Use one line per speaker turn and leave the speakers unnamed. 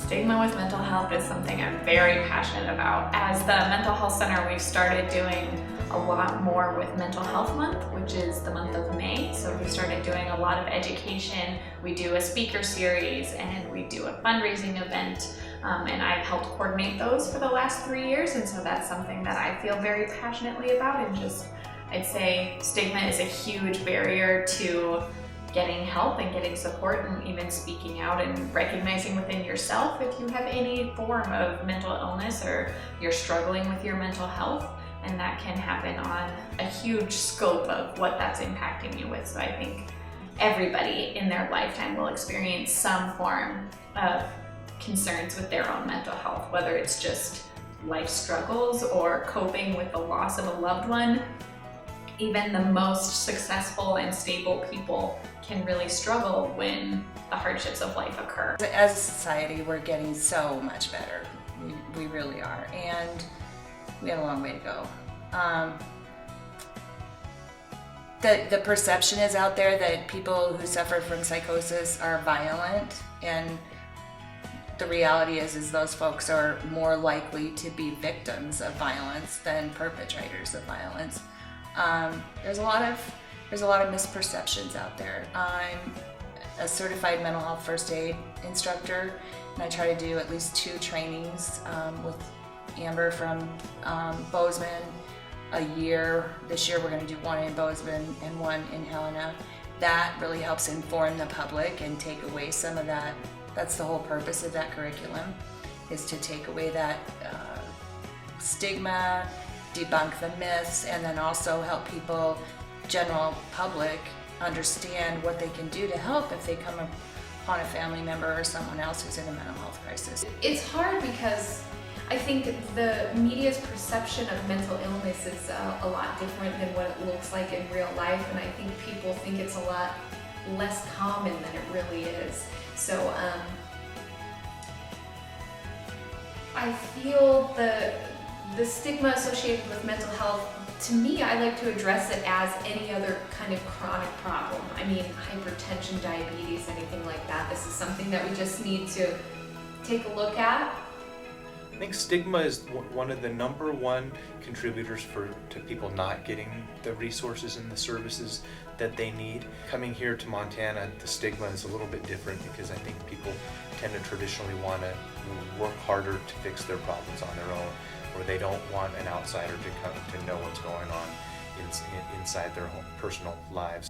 Stigma with mental health is something I'm very passionate about. As the Mental Health Center, we've started doing a lot more with Mental Health Month, which is the month of May. So we started doing a lot of education. We do a speaker series and we do a fundraising event. And I've helped coordinate those for the last 3 years. And so that's something that I feel very passionately about. And I'd say stigma is a huge barrier to getting help and getting support and even speaking out and recognizing within yourself if you have any form of mental illness or you're struggling with your mental health. And that can happen on a huge scope of what that's impacting you with. So I think everybody in their lifetime will experience some form of concerns with their own mental health, whether it's just life struggles or coping with the loss of a loved one. Even the most successful and stable people can really struggle when the hardships of life occur.
As a society, we're getting so much better. We really are, and we have a long way to go. The perception is out there that people who suffer from psychosis are violent, and the reality is those folks are more likely to be victims of violence than perpetrators of violence. There's a lot of misperceptions out there. I'm a certified mental health first aid instructor, and I try to do at least 2 trainings with Amber from Bozeman a year. This year we're going to do 1 in Bozeman and 1 in Helena. That really helps inform the public and take away some of that. That's the whole purpose of that curriculum, is to take away that stigma, debunk the myths, and then also help people, general public, understand what they can do to help if they come upon a family member or someone else who's in a mental health crisis.
It's hard because I think the media's perception of mental illness is a lot different than what it looks like in real life, and I think people think it's a lot less common than it really is. So I feel the stigma associated with mental health, to me, I like to address it as any other kind of chronic problem. I mean, hypertension, diabetes, anything like that. This is something that we just need to take a look at.
I think stigma is one of the number 1 contributors to people not getting the resources and the services that they need. Coming here to Montana, the stigma is a little bit different because I think people tend to traditionally want to work harder to fix their problems on their own, or they don't want an outsider to come to know what's going on inside their personal lives.